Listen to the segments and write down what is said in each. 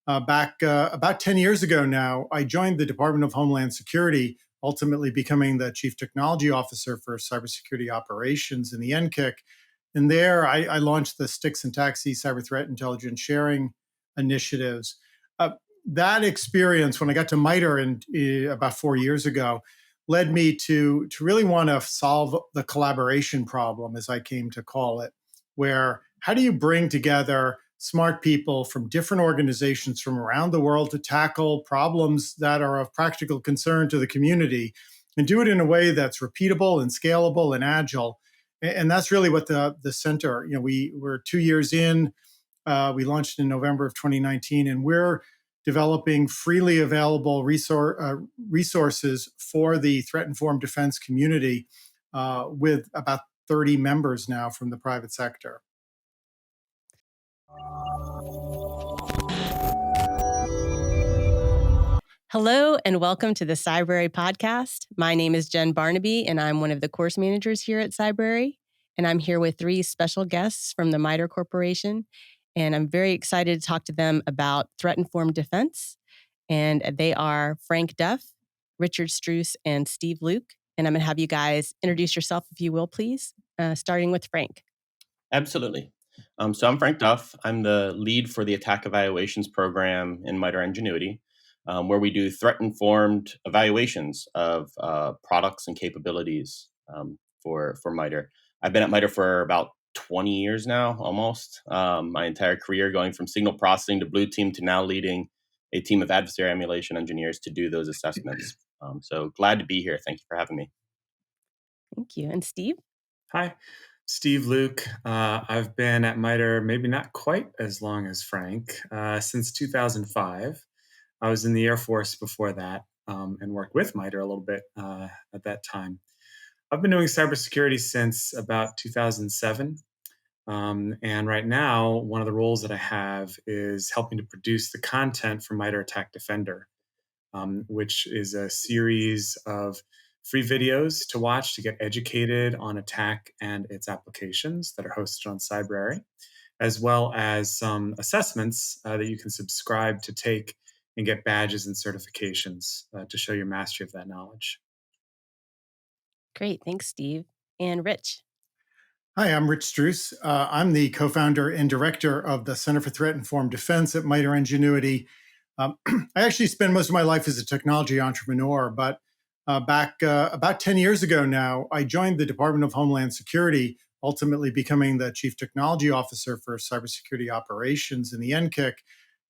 Back about 10 years ago now, I joined the Department of Homeland Security, ultimately becoming the Chief Technology Officer for Cybersecurity Operations in the NKIC. And there I launched the STIX and TAXI cyber threat intelligence sharing initiatives. That experience, when I got to MITRE about 4 years ago, led me to really want to solve the collaboration problem, as I came to call it, where how do you bring together smart people from different organizations from around the world to tackle problems that are of practical concern to the community and do it in a way that's repeatable and scalable and agile. And that's really what the center, we're 2 years in. We launched in November of 2019, and we're developing freely available resources for the threat-informed defense community with about 30 members now from the private sector. Hello and welcome to the Cybrary Podcast. My name is Jen Barnabee and I'm one of the course managers here at Cybrary. And I'm here with 3 special guests from the MITRE Corporation. And I'm very excited to talk to them about threat-informed defense. And they are Frank Duff, Richard Struse, and Steve Luke. And I'm going to have you guys introduce yourself, if you will, please, starting with Frank. Absolutely. So I'm Frank Duff. I'm the lead for the ATT&CK Evaluations program in MITRE Engenuity, where we do threat-informed evaluations of products and capabilities for MITRE. I've been at MITRE for about 20 years now, almost. My entire career, going from signal processing to blue team to now leading a team of adversary emulation engineers to do those assessments. So glad to be here. Thank you for having me. Thank you. And Steve? Hi, Steve Luke. I've been at MITRE maybe not quite as long as Frank, since 2005. I was in the Air Force before that and worked with MITRE a little bit at that time. I've been doing cybersecurity since about 2007. And right now, one of the roles that I have is helping to produce the content for MITRE Attack Defender, which is a series of free videos to watch to get educated on attack and its applications that are hosted on Cybrary, as well as some assessments that you can subscribe to take and get badges and certifications to show your mastery of that knowledge. Great. Thanks, Steve. And Rich? Hi, I'm Rich Struse. I'm the co-founder and director of the Center for Threat-Informed Defense at MITRE Engenuity. I actually spent most of my life as a technology entrepreneur, but back about 10 years ago now, I joined the Department of Homeland Security, ultimately becoming the Chief Technology Officer for Cybersecurity Operations in the NKIC.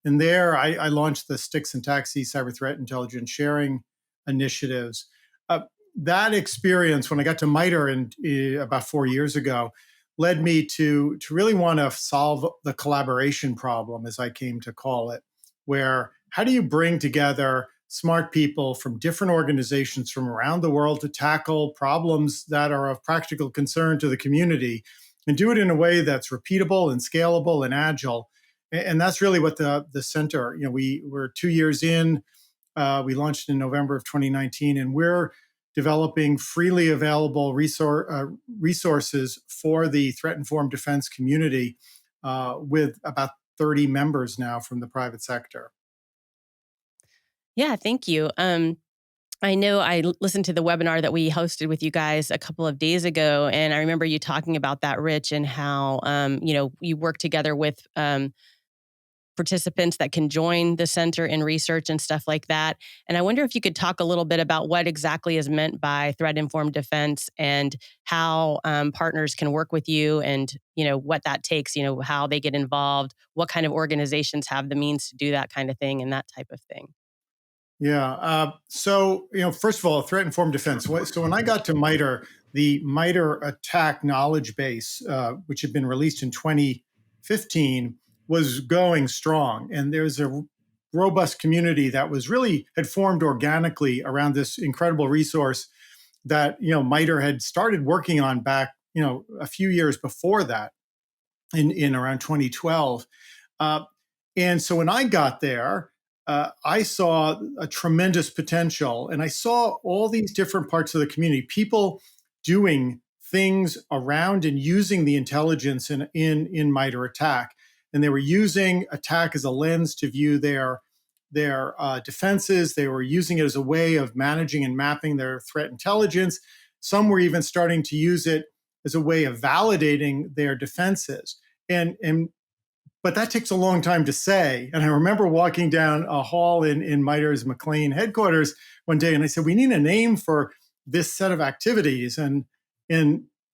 And there I launched the STIX and TAXI cyber threat intelligence sharing initiatives. That experience, when I got to MITRE about 4 years ago, led me to really want to solve the collaboration problem, as I came to call it, where how do you bring together smart people from different organizations from around the world to tackle problems that are of practical concern to the community and do it in a way that's repeatable and scalable and agile. And that's really what the center, we're 2 years in. We launched in November of 2019, and we're developing freely available resources for the threat-informed defense community with about 30 members now from the private sector. Yeah, thank you. I know I listened to the webinar that we hosted with you guys a couple of days ago, and I remember you talking about that, Rich, and how you work together with participants that can join the center in research and stuff like that. And I wonder if you could talk a little bit about what exactly is meant by threat-informed defense and how partners can work with you and, what that takes, how they get involved, what kind of organizations have the means to do that kind of thing and that type of thing. Yeah. So, first of all, threat-informed defense. So when I got to MITRE, the MITRE attack knowledge base, which had been released in 2015, was going strong. And there's a robust community that had formed organically around this incredible resource that, MITRE had started working on back, a few years before that in around 2012. And so when I got there, I saw a tremendous potential, and I saw all these different parts of the community, people doing things around and using the intelligence in MITRE attack. and they were using attack as a lens to view their defenses. They were using it as a way of managing and mapping their threat intelligence. Some were even starting to use it as a way of validating their defenses. But that takes a long time to say. And I remember walking down a hall in MITRE's McLean headquarters one day, and I said, we need a name for this set of activities. And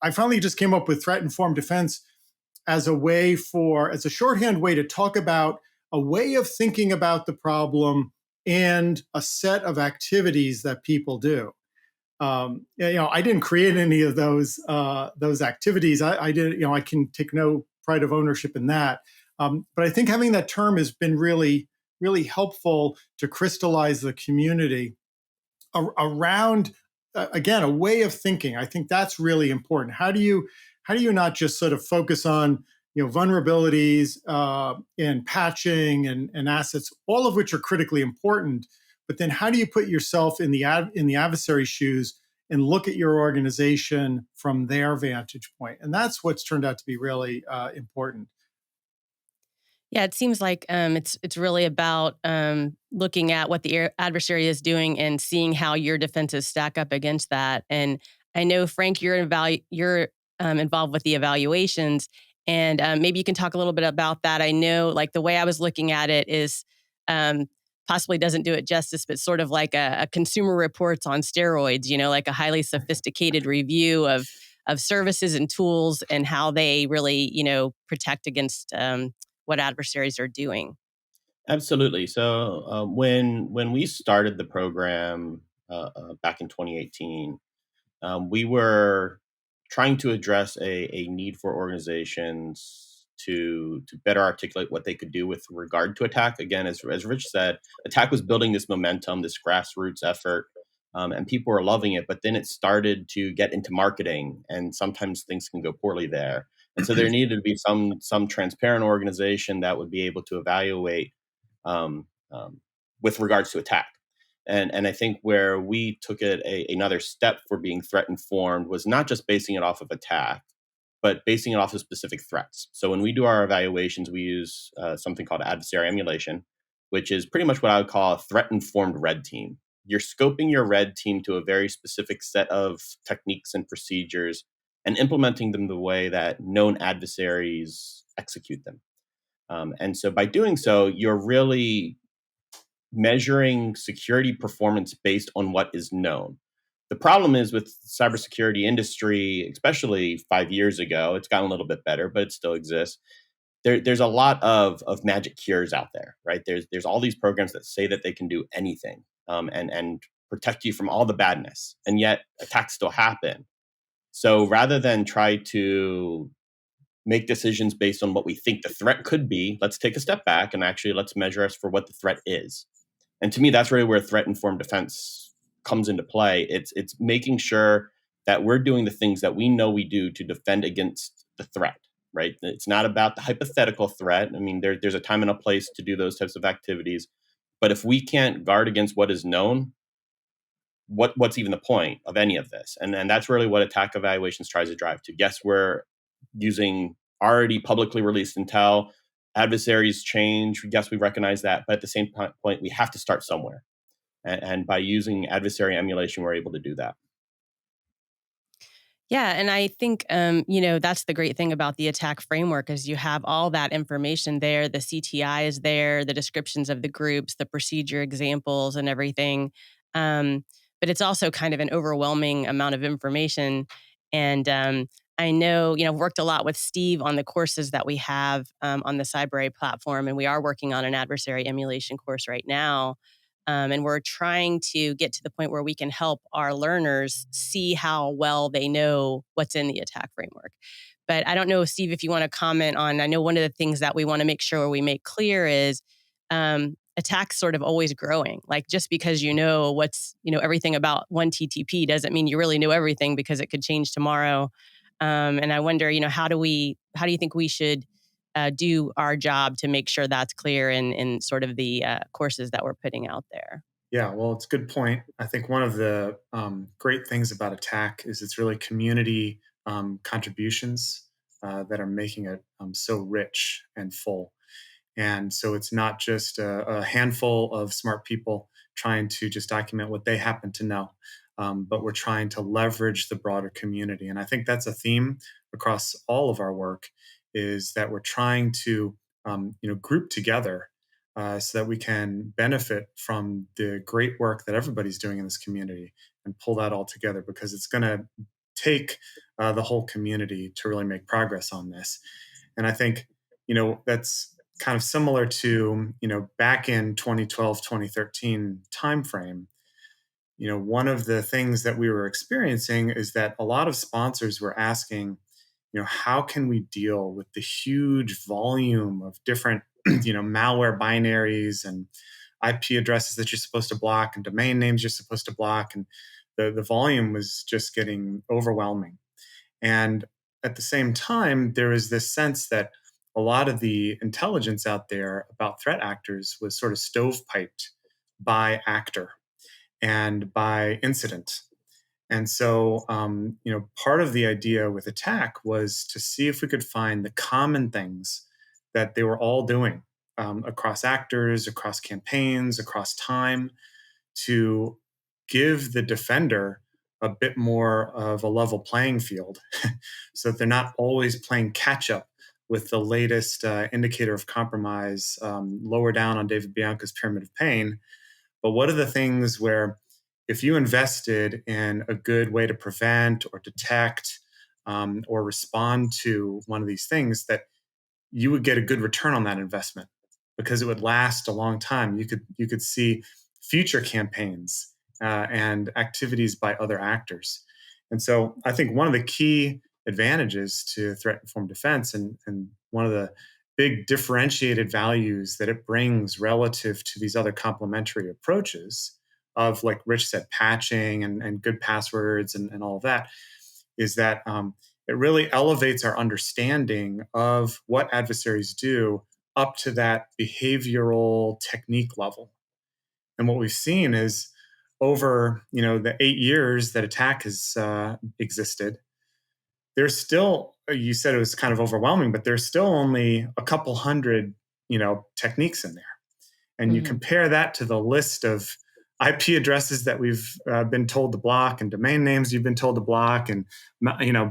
I finally just came up with threat-informed defense as a shorthand way to talk about a way of thinking about the problem and a set of activities that people do. I didn't create any of those activities. I did. I can take no pride of ownership in that. But I think having that term has been really, really helpful to crystallize the community around, again, a way of thinking. I think that's really important. How do you not just sort of focus on vulnerabilities and patching and assets, all of which are critically important, but then how do you put yourself in the adversary's shoes and look at your organization from their vantage point? And that's what's turned out to be really important. Yeah, it seems like it's really about looking at what the adversary is doing and seeing how your defenses stack up against that. And I know, Frank, you're involved with the evaluations, and maybe you can talk a little bit about that. I know, like, the way I was looking at it is possibly doesn't do it justice, but sort of like a Consumer Reports on steroids. Like a highly sophisticated review of services and tools and how they really protect against what adversaries are doing. Absolutely. So when we started the program back in 2018, we were trying to address a need for organizations to better articulate what they could do with regard to attack. Again, as Rich said, attack was building this momentum, this grassroots effort, and people were loving it. But then it started to get into marketing, and sometimes things can go poorly there. And so there needed to be some transparent organization that would be able to evaluate um, with regards to attack. And I think where we took it another step for being threat informed was not just basing it off of attack, but basing it off of specific threats. So when we do our evaluations, we use something called adversary emulation, which is pretty much what I would call a threat informed red team. You're scoping your red team to a very specific set of techniques and procedures and implementing them the way that known adversaries execute them. And so by doing so, you're really measuring security performance based on what is known. The problem is with cybersecurity industry, especially 5 years ago, it's gotten a little bit better, but it still exists. There's a lot of magic cures out there, right? There's all these programs that say that they can do anything and protect you from all the badness, and yet attacks still happen. So rather than try to make decisions based on what we think the threat could be, let's take a step back and actually let's measure us for what the threat is. And to me, that's really where threat-informed defense comes into play. It's making sure that we're doing the things that we know we do to defend against the threat, right? It's not about the hypothetical threat. I mean, there's a time and a place to do those types of activities. But if we can't guard against what is known, what's even the point of any of this? And that's really what attack evaluations tries to drive to. Yes, we're using already publicly released intel. Adversaries change. Yes, we recognize that. But at the same point, we have to start somewhere. And by using adversary emulation, we're able to do that. Yeah, and I think that's the great thing about the attack framework is you have all that information there. The CTI is there, the descriptions of the groups, the procedure examples, and everything. But it's also kind of an overwhelming amount of information. And I know, worked a lot with Steve on the courses that we have on the Cybrary platform, and we are working on an adversary emulation course right now. And we're trying to get to the point where we can help our learners see how well they know what's in the attack framework. But I don't know, Steve, if you want to comment on, I know one of the things that we want to make sure we make clear is attacks sort of always growing. Like just because everything about one TTP doesn't mean you really know everything because it could change tomorrow. And I wonder, how do you think we should do our job to make sure that's clear in sort of the courses that we're putting out there? Yeah, well, it's a good point. I think one of the great things about attack is it's really community contributions that are making it so rich and full. And so it's not just a handful of smart people trying to just document what they happen to know, but we're trying to leverage the broader community. And I think that's a theme across all of our work, is that we're trying to group together so that we can benefit from the great work that everybody's doing in this community and pull that all together, because it's going to take the whole community to really make progress on this. And I think, that's kind of similar to, back in 2012, 2013 timeframe. One of the things that we were experiencing is that a lot of sponsors were asking, how can we deal with the huge volume of different, malware binaries and IP addresses that you're supposed to block and domain names you're supposed to block. And the volume was just getting overwhelming. And at the same time, there was this sense that a lot of the intelligence out there about threat actors was sort of stovepiped by actor and by incident. And so, part of the idea with ATT&CK was to see if we could find the common things that they were all doing across actors, across campaigns, across time, to give the defender a bit more of a level playing field so that they're not always playing catch up with the latest indicator of compromise lower down on David Bianco's Pyramid of Pain. But what are the things where, if you invested in a good way to prevent or detect or respond to one of these things, that you would get a good return on that investment because it would last a long time. You could see future campaigns and activities by other actors. And so I think one of the key advantages to threat-informed defense and one of the big differentiated values that it brings relative to these other complementary approaches of, like Rich said, patching and good passwords and all of that, is that it really elevates our understanding of what adversaries do up to that behavioral technique level. And what we've seen is, over the 8 years that ATT&CK has existed, there's still, you said it was kind of overwhelming, but there's still only a couple hundred techniques in there. And you compare that to the list of IP addresses that we've been told to block, and domain names you've been told to block, and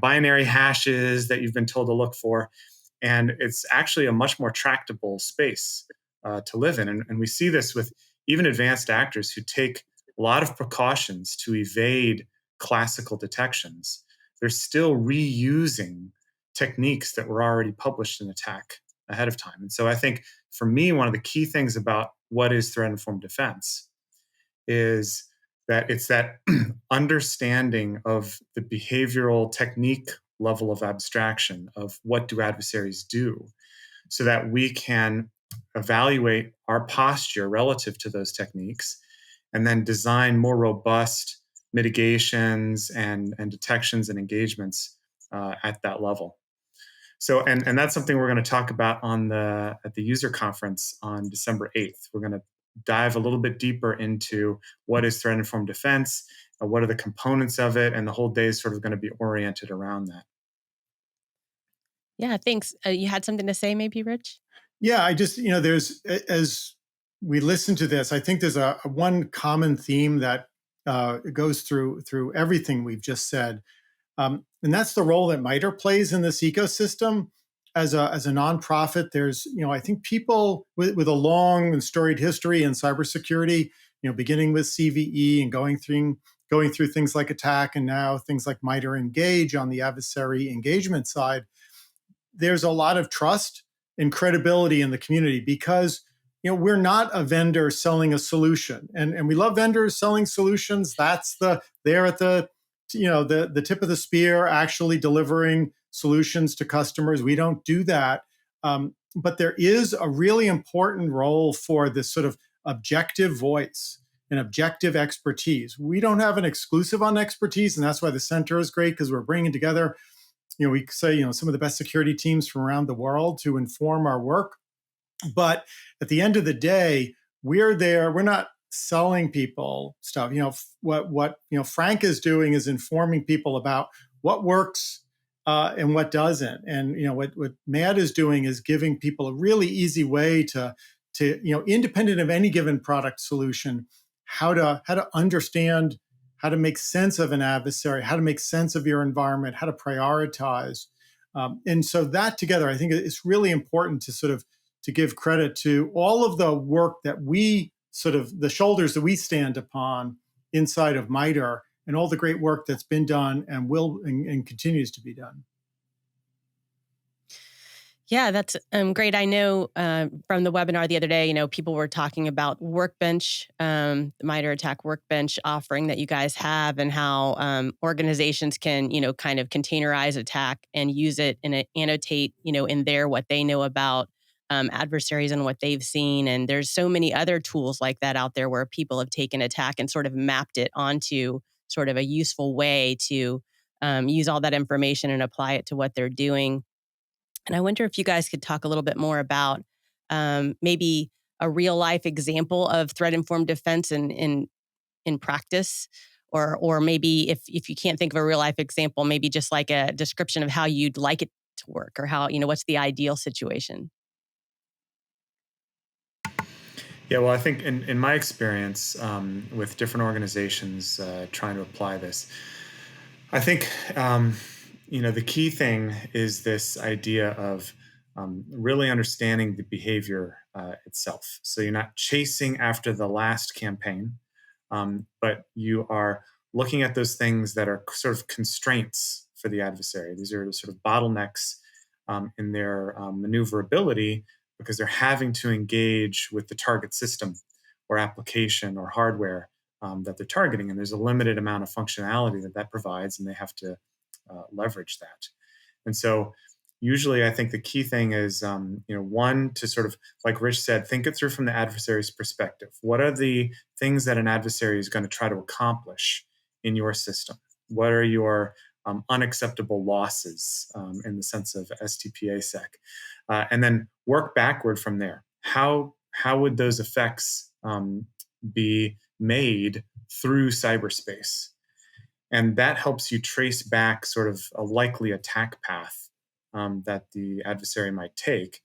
binary hashes that you've been told to look for, and it's actually a much more tractable space to live in. And we see this with even advanced actors who take a lot of precautions to evade classical detections. They're still reusing techniques that were already published in ATT&CK ahead of time. And so I think, for me, one of the key things about what is threat-informed defense is that it's that understanding of the behavioral technique level of abstraction of what do adversaries do, so that we can evaluate our posture relative to those techniques and then design more robust mitigations and detections and engagements at that level. So, and that's something we're going to talk about at the user conference on December 8th. We're going to dive a little bit deeper into what is threat-informed defense, what are the components of it, and the whole day is sort of going to be oriented around that. Yeah, thanks. You had something to say, maybe, Rich? Yeah, I just, there's, as we listen to this, I think there's a one common theme that goes through everything we've just said. And that's the role that MITRE plays in this ecosystem. As a nonprofit, there's, I think people with a long and storied history in cybersecurity, beginning with CVE and going through things like ATT&CK, and now things like MITRE Engage on the adversary engagement side. There's a lot of trust and credibility in the community because, we're not a vendor selling a solution, and we love vendors selling solutions. That's they're at the tip of the spear, actually delivering solutions to customers. We don't do that. But there is a really important role for this sort of objective voice and objective expertise. We don't have an exclusive on expertise, and that's why the center is great, because we're bringing together, we say, some of the best security teams from around the world to inform our work. But at the end of the day, we're there. We're not selling people stuff. What Frank is doing is informing people about what works and what doesn't. And what MAD is doing is giving people a really easy way to independent of any given product solution, how to understand, how to make sense of an adversary, how to make sense of your environment, how to prioritize. And so that together, I think it's really important to give credit to all of the work that we the shoulders that we stand upon inside of MITRE, and all the great work that's been done and will and continues to be done. Yeah, that's great. I know from the webinar the other day, people were talking about Workbench, the MITRE ATT&CK Workbench offering that you guys have, and how organizations can, kind of containerize attack and use it and annotate, in there what they know about adversaries and what they've seen. And there's so many other tools like that out there where people have taken attack and sort of mapped it onto sort of a useful way to use all that information and apply it to what they're doing. And I wonder if you guys could talk a little bit more about maybe a real life example of threat-informed defense in practice, or maybe if you can't think of a real life example, maybe just like a description of how you'd like it to work, or how, what's the ideal situation. Yeah, well, I think in my experience with different organizations trying to apply this, I think the key thing is this idea of really understanding the behavior itself. So you're not chasing after the last campaign, but you are looking at those things that are sort of constraints for the adversary. These are sort of bottlenecks in their maneuverability, because they're having to engage with the target system or application or hardware that they're targeting. And there's a limited amount of functionality that provides, and they have to leverage that. And so usually I think the key thing is, one, to sort of, like Rich said, think it through from the adversary's perspective. What are the things that an adversary is going to try to accomplish in your system? What are your unacceptable losses in the sense of STP/ATT&CK? And then work backward from there. How would those effects be made through cyberspace? And that helps you trace back sort of a likely attack path that the adversary might take.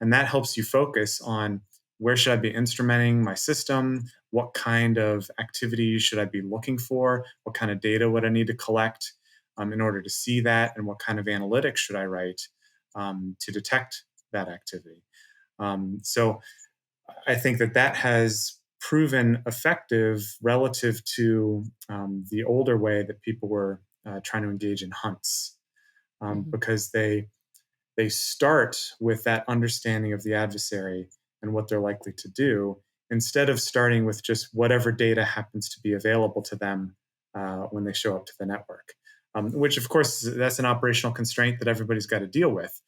And that helps you focus on, where should I be instrumenting my system? What kind of activity should I be looking for? What kind of data would I need to collect in order to see that? And what kind of analytics should I write to detect that activity? So I think that has proven effective relative to the older way that people were trying to engage in hunts, because they start with that understanding of the adversary and what they're likely to do, instead of starting with just whatever data happens to be available to them when they show up to the network, which of course that's an operational constraint that everybody's got to deal with.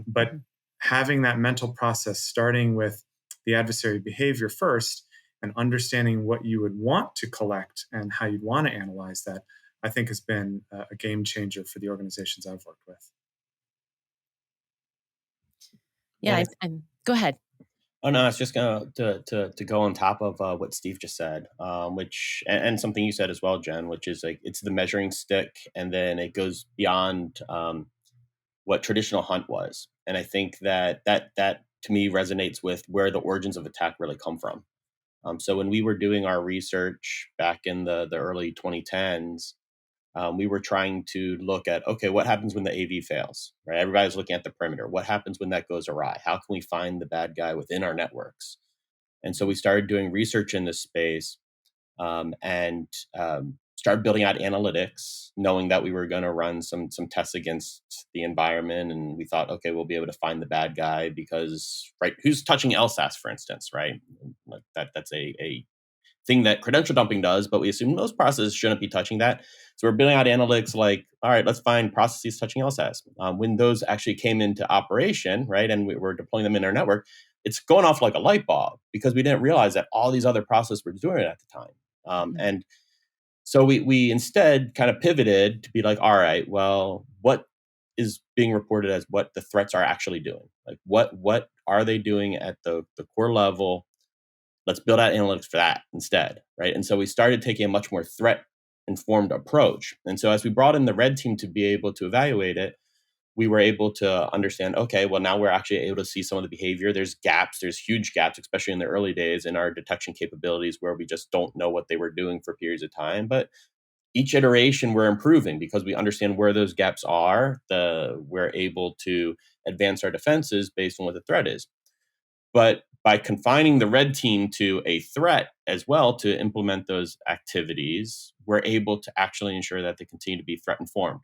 But having that mental process, starting with the adversary behavior first, and understanding what you would want to collect and how you'd want to analyze that, I think has been a game changer for the organizations I've worked with. Yeah, go ahead. Oh no, it's just gonna to go on top of what Steve just said, which and something you said as well, Jen, which is like, it's the measuring stick, and then it goes beyond what traditional hunt was. And I think that to me resonates with where the origins of attack really come from. So when we were doing our research back in the early 2010s, we were trying to look at, okay, what happens when the AV fails, right? Everybody's looking at the perimeter. What happens when that goes awry? How can we find the bad guy within our networks? And so we started doing research in this space, and started building out analytics, knowing that we were going to run some tests against the environment. And we thought, okay, we'll be able to find the bad guy because, right, who's touching LSAS, for instance, right? Like that's a thing that credential dumping does, but we assume most processes shouldn't be touching that. So we're building out analytics like, all right, let's find processes touching LSAS. When those actually came into operation, right, and we were deploying them in our network, it's going off like a light bulb, because we didn't realize that all these other processes were doing it at the time. And so we instead kind of pivoted to be like, all right, well, what is being reported as what the threats are actually doing? Like what are they doing at the core level? Let's build out analytics for that instead, right? And so we started taking a much more threat-informed approach. And so as we brought in the red team to be able to evaluate it, we were able to understand, okay, well, now we're actually able to see some of the behavior. There's gaps, there's huge gaps, especially in the early days in our detection capabilities where we just don't know what they were doing for periods of time. But each iteration we're improving because we understand where those gaps are. We're able to advance our defenses based on what the threat is. But by confining the red team to a threat as well to implement those activities, we're able to actually ensure that they continue to be threat informed.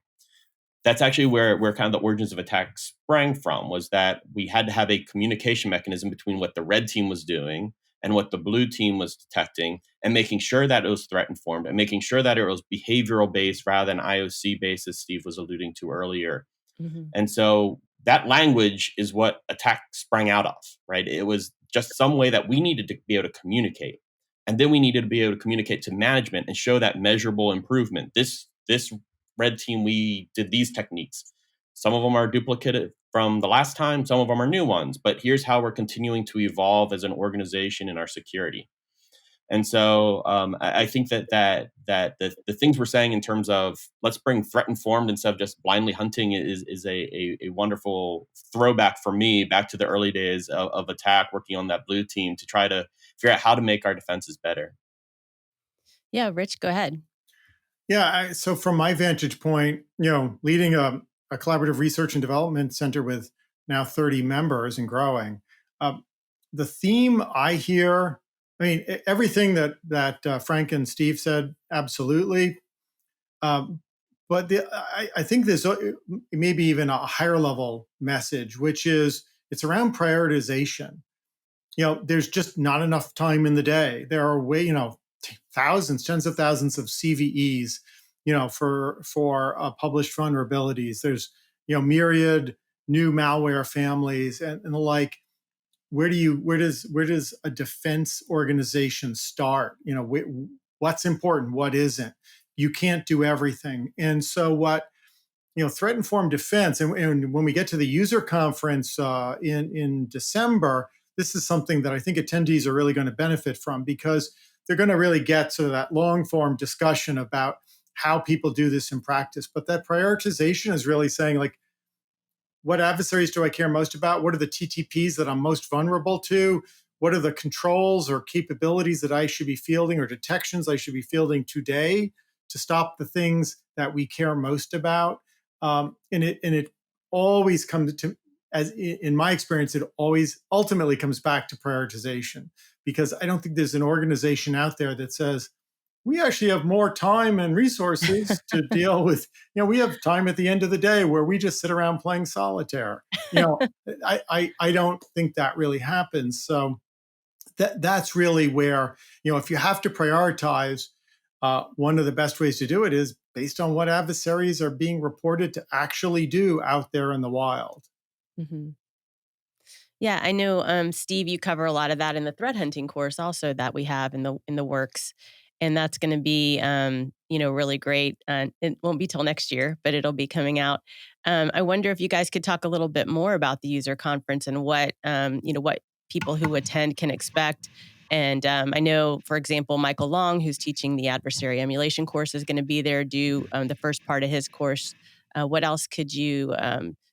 That's actually where kind of the origins of attack sprang from, was that we had to have a communication mechanism between what the red team was doing and what the blue team was detecting, and making sure that it was threat informed and making sure that it was behavioral based rather than IOC based, as Steve was alluding to earlier. Mhm. And so that language is what attack sprang out of, right? It was just some way that we needed to be able to communicate. And then we needed to be able to communicate to management and show that measurable improvement. This red team, we did these techniques. Some of them are duplicative from the last time, some of them are new ones, but here's how we're continuing to evolve as an organization in our security. And so I think that the things we're saying in terms of let's bring threat informed instead of just blindly hunting is a wonderful throwback for me back to the early days of attack, working on that blue team to try to figure out how to make our defenses better. Yeah, Rich, go ahead. Yeah. So from my vantage point, leading a collaborative research and development center with now 30 members and growing, the theme I hear, I mean, everything that Frank and Steve said, absolutely. But I think there's maybe even a higher level message, which is it's around prioritization. There's just not enough time in the day. There are thousands, tens of thousands of CVEs, for published vulnerabilities. There's myriad new malware families and the like. Where does a defense organization start? What's important, what isn't? You can't do everything. And so threat informed defense, and when we get to the user conference in December, this is something that I think attendees are really going to benefit from, because they're going to really get to that long form discussion about how people do this in practice. But that prioritization is really saying, like, what adversaries do I care most about? What are the TTPs that I'm most vulnerable to? What are the controls or capabilities that I should be fielding, or detections I should be fielding today to stop the things that we care most about? And it always comes to, as in my experience, it always ultimately comes back to prioritization, because I don't think there's an organization out there that says, we actually have more time and resources to deal with, we have time at the end of the day where we just sit around playing solitaire. I don't think that really happens. So that's really where, if you have to prioritize, one of the best ways to do it is based on what adversaries are being reported to actually do out there in the wild. Mhm. Yeah, I know, Steve, you cover a lot of that in the threat hunting course also that we have in the works, and that's going to be, really great. It won't be till next year, but it'll be coming out. I wonder if you guys could talk a little bit more about the user conference and what people who attend can expect. And I know, for example, Michael Long, who's teaching the Adversary emulation course, is going to be there, do the first part of his course. What else could you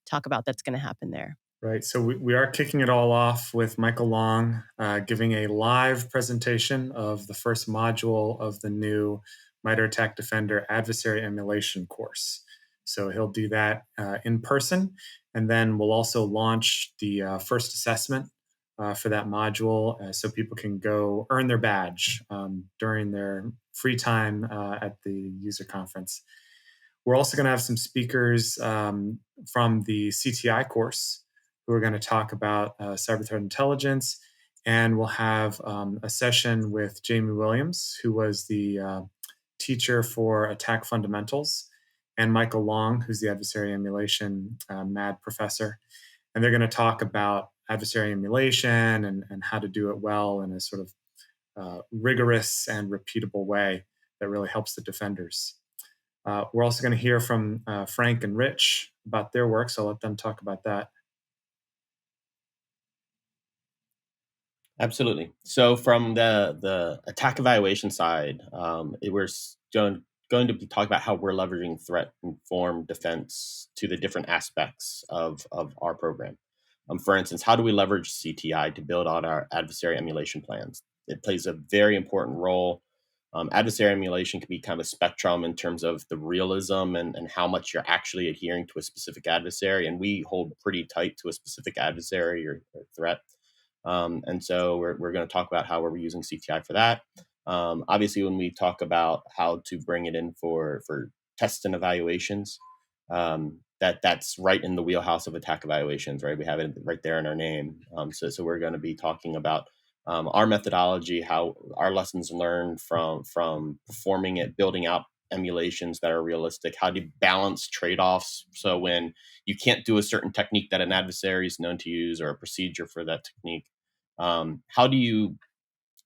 talk about that's going to happen there? Right. So we are kicking it all off with Michael Long giving a live presentation of the first module of the new MITRE Attack Defender Adversary Emulation course. So he'll do that in person. And then we'll also launch the first assessment for that module so people can go earn their badge during their free time at the user conference. We're also going to have some speakers from the CTI course who are going to talk about cyber threat intelligence. And we'll have a session with Jamie Williams, who was the teacher for Attack Fundamentals, and Michael Long, who's the adversary emulation MAD professor. And they're going to talk about adversary emulation and how to do it well in a sort of rigorous and repeatable way that really helps the defenders. We're also going to hear from Frank and Rich about their work, so I'll let them talk about that. Absolutely. So from the attack evaluation side, we're going going to be talking about how we're leveraging threat-informed defense to the different aspects of our program. For instance, how do we leverage CTI to build out our adversary emulation plans? It plays a very important role. Adversary emulation can be kind of a spectrum in terms of the realism and how much you're actually adhering to a specific adversary. And we hold pretty tight to a specific adversary or threat. And so we're going to talk about how we're using CTI for that. Obviously, when we talk about how to bring it in for tests and evaluations, that's right in the wheelhouse of attack evaluations, right? We have it right there in our name. So we're going to be talking about our methodology, how our lessons learned from performing it, building out emulations that are realistic, how to balance trade-offs. So when you can't do a certain technique that an adversary is known to use or a procedure for that technique, how do you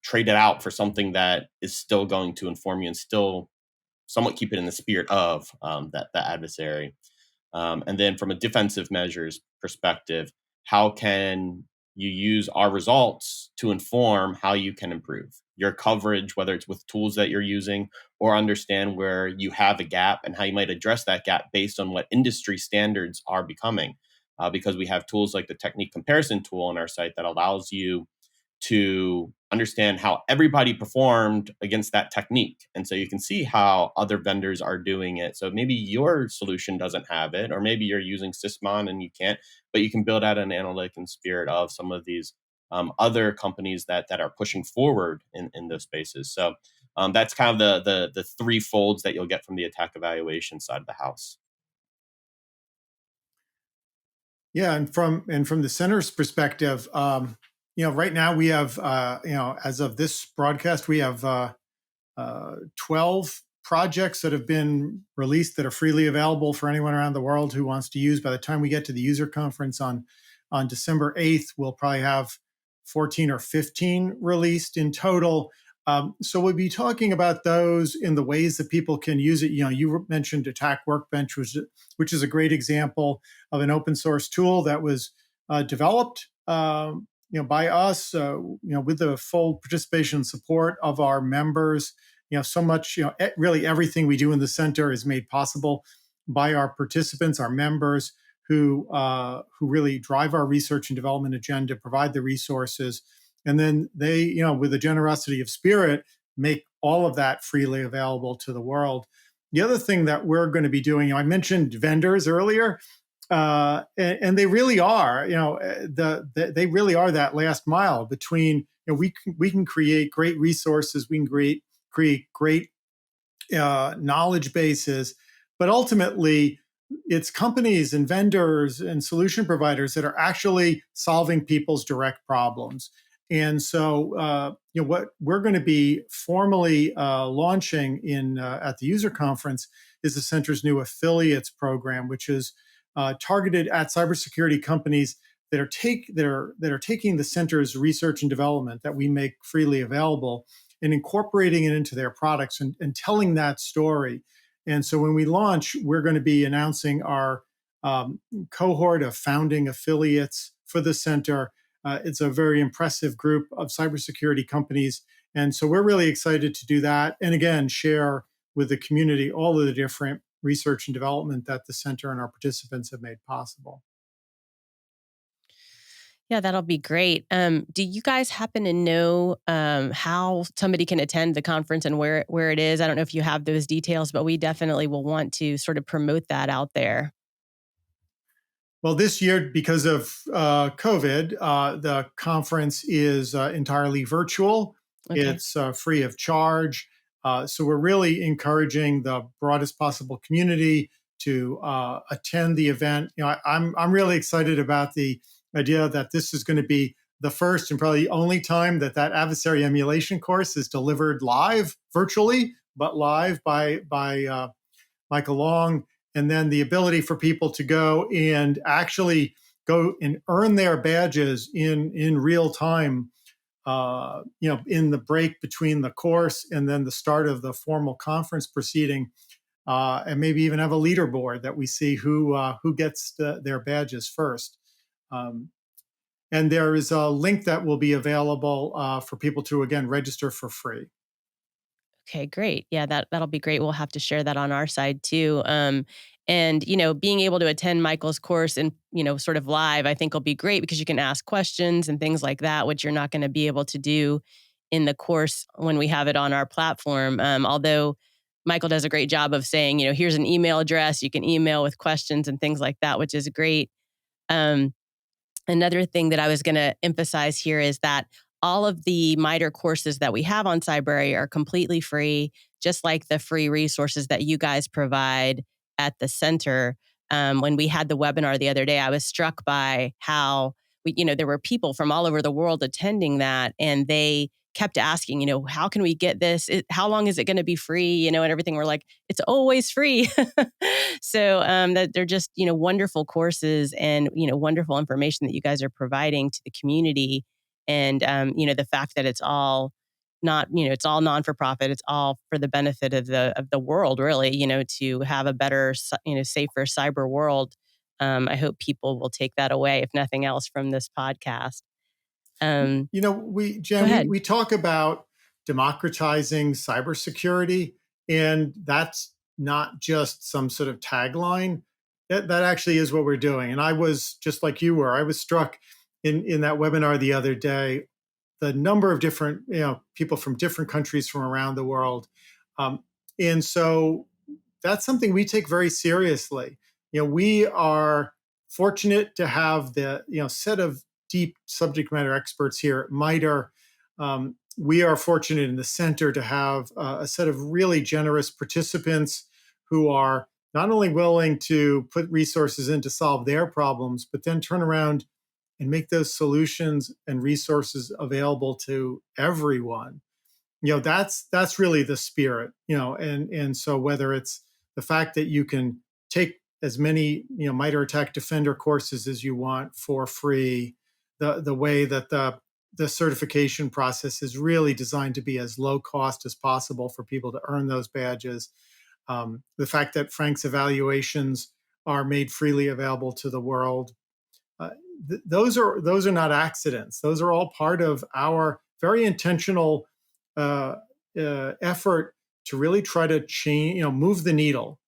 trade it out for something that is still going to inform you and still somewhat keep it in the spirit of that adversary? And then from a defensive measures perspective, how can you use our results to inform how you can improve your coverage, whether it's with tools that you're using, or understand where you have a gap and how you might address that gap based on what industry standards are becoming. Because we have tools like the technique comparison tool on our site that allows you to understand how everybody performed against that technique. And so you can see how other vendors are doing it. So maybe your solution doesn't have it, or maybe you're using Sysmon and you can't, but you can build out an analytic and spirit of some of these other companies that are pushing forward in those spaces. So that's kind of the three folds that you'll get from the attack evaluation side of the house. Yeah, and from the center's perspective, right now we have, as of this broadcast, we have 12 projects that have been released that are freely available for anyone around the world who wants to use. By the time we get to the user conference on December 8th, we'll probably have 14 or 15 released in total. So we'll be talking about those in the ways that people can use it. You mentioned Attack Workbench, which is a great example of an open source tool that was developed by us, with the full participation and support of our members. So much, really everything we do in the center is made possible by our participants, our members, who really drive our research and development agenda, provide the resources, and then they, with a generosity of spirit, make all of that freely available to the world. The other thing that we're going to be doing, I mentioned vendors earlier. And they really are, they really are that last mile between, we can create great resources, we can create great knowledge bases, but ultimately it's companies and vendors and solution providers that are actually solving people's direct problems. And so, what we're going to be formally launching at the user conference is the center's new affiliates program, which is targeted at cybersecurity companies that are taking the center's research and development that we make freely available and incorporating it into their products and telling that story. And so when we launch, we're going to be announcing our cohort of founding affiliates for the center. It's a very impressive group of cybersecurity companies. And so we're really excited to do that. And again, share with the community all of the different research and development that the center and our participants have made possible. Yeah, that'll be great. Do you guys happen to know how somebody can attend the conference and where it is? I don't know if you have those details, but we definitely will want to sort of promote that out there. Well, this year, because of COVID, the conference is entirely virtual. Okay. It's free of charge. So we're really encouraging the broadest possible community to attend the event. I'm really excited about the idea that this is going to be the first and probably only time that adversary emulation course is delivered live, virtually, but live by Michael Long. And then the ability for people to go and actually go and earn their badges in real time, in the break between the course and then the start of the formal conference proceeding, and maybe even have a leaderboard that we see who gets their badges first. And there is a link that will be available for people to, again, register for free. Okay, great. Yeah, that'll be great. We'll have to share that on our side too. And being able to attend Michael's course and sort of live, I think will be great because you can ask questions and things like that, which you're not going to be able to do in the course when we have it on our platform. Although Michael does a great job of saying, here's an email address, you can email with questions and things like that, which is great. Um, Another thing that I was going to emphasize here is that all of the MITRE courses that we have on Cybrary are completely free, just like the free resources that you guys provide at the center. When we had the webinar the other day, I was struck by how there were people from all over the world attending that, and they kept asking, how can we get this? How long is it going to be free? And everything. We're like, it's always free. So that they're just, wonderful courses and, wonderful information that you guys are providing to the community. And, the fact that it's all not, it's all non-for-profit, it's all for the benefit of the world, really, to have a better, safer cyber world. I hope people will take that away, if nothing else, from this podcast. Go Jen, ahead. we talk about democratizing cybersecurity, and that's not just some sort of tagline. That actually is what we're doing. And I was just like you were. I was struck in that webinar the other day, the number of different people from different countries from around the world, and so that's something we take very seriously. We are fortunate to have the set of deep subject matter experts here at MITRE. We are fortunate in the center to have a set of really generous participants who are not only willing to put resources in to solve their problems, but then turn around and make those solutions and resources available to everyone. That's really the spirit. And so whether it's the fact that you can take as many MITRE Attack Defender courses as you want for free, the way that the certification process is really designed to be as low cost as possible for people to earn those badges. The fact that Frank's evaluations are made freely available to the world. Those are not accidents. Those are all part of our very intentional effort to really try to change, move the needle.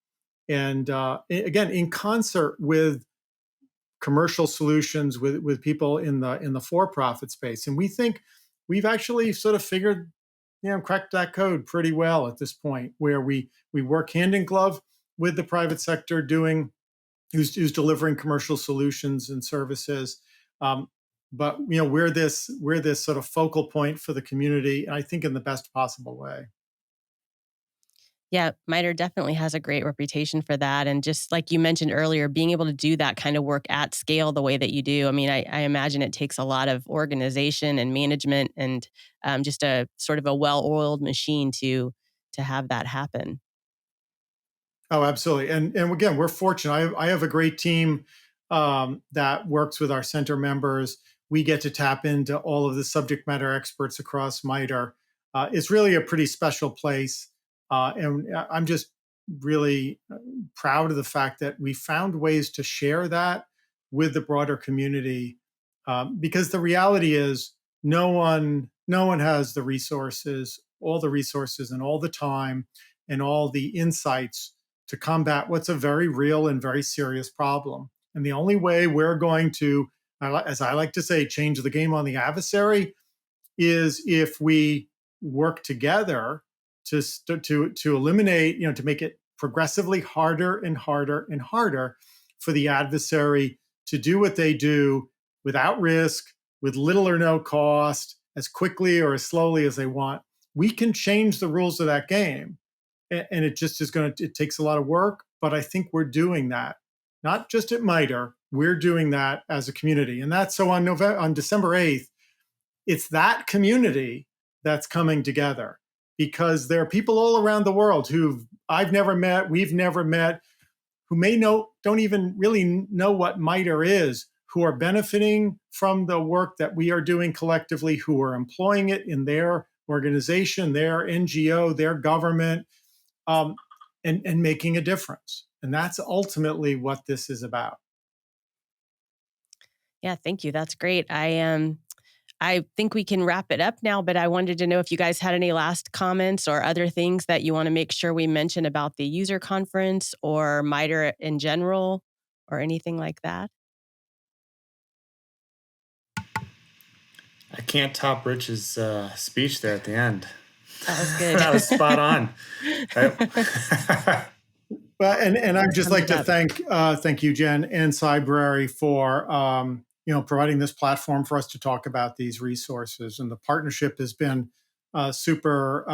And again, in concert with commercial solutions, with people in the for-profit space. And we think we've actually sort of cracked that code pretty well at this point, where we work hand in glove with the private sector who's delivering commercial solutions and services. But we're this sort of focal point for the community, and I think in the best possible way. Yeah, MITRE definitely has a great reputation for that. And just like you mentioned earlier, being able to do that kind of work at scale the way that you do, I mean, I imagine it takes a lot of organization and management and just a sort of a well-oiled machine to have that happen. Oh, absolutely. And again, we're fortunate. I have a great team that works with our center members. We get to tap into all of the subject matter experts across MITRE. It's really a pretty special place. And I'm just really proud of the fact that we found ways to share that with the broader community. Because the reality is no one has the resources, all the resources and all the time and all the insights to combat what's a very real and very serious problem. And the only way we're going to, as I like to say, change the game on the adversary is if we work together to eliminate, to make it progressively harder and harder and harder for the adversary to do what they do without risk, with little or no cost, as quickly or as slowly as they want. We can change the rules of that game. And it just is it takes a lot of work, but I think we're doing that. Not just at MITRE, we're doing that as a community. And that's so on December 8th, it's that community that's coming together, because there are people all around the world who I've never met, we've never met, who don't even really know what MITRE is, who are benefiting from the work that we are doing collectively, who are employing it in their organization, their NGO, their government, and making a difference. And that's ultimately what this is about. Yeah, thank you. That's great. I think we can wrap it up now, but I wanted to know if you guys had any last comments or other things that you want to make sure we mention about the user conference or MITRE in general or anything like that. I can't top Rich's speech there at the end. That was good. That was spot on. Well, and I'd just like to up. thank you, Jen, and Cybrary for providing this platform for us to talk about these resources. And the partnership has been super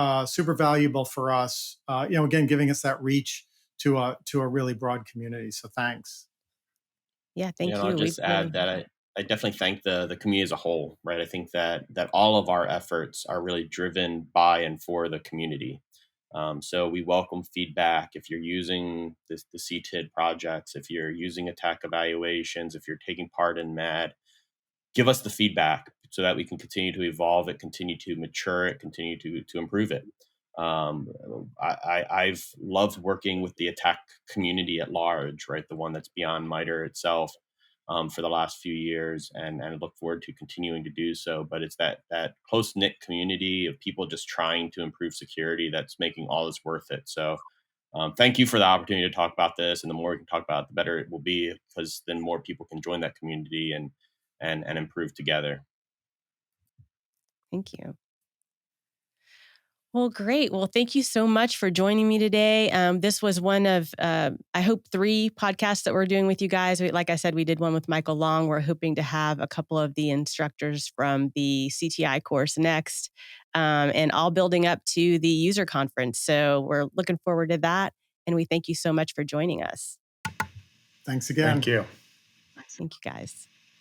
valuable for us. Again, giving us that reach to a really broad community. So thanks. Yeah, thank you. I'll just add that I definitely thank the community as a whole, right? I think that all of our efforts are really driven by and for the community. So we welcome feedback if you're using the CTID projects, if you're using ATT&CK Evaluations, if you're taking part in MAD, give us the feedback so that we can continue to evolve it, continue to mature it, continue to improve it. I've loved working with the ATT&CK community at large, right? The one that's beyond MITRE itself. For the last few years, and I look forward to continuing to do so. But it's that close-knit community of people just trying to improve security that's making all this worth it. So thank you for the opportunity to talk about this. And the more we can talk about it, the better it will be, because then more people can join that community and improve together. Thank you. Well, great. Well, thank you so much for joining me today. This was one of, I hope, 3 podcasts that we're doing with you guys. Like I said, we did one with Michael Long. We're hoping to have a couple of the instructors from the CTI course next, and all building up to the user conference. So we're looking forward to that. And we thank you so much for joining us. Thanks again. Thank you. Thank you, guys.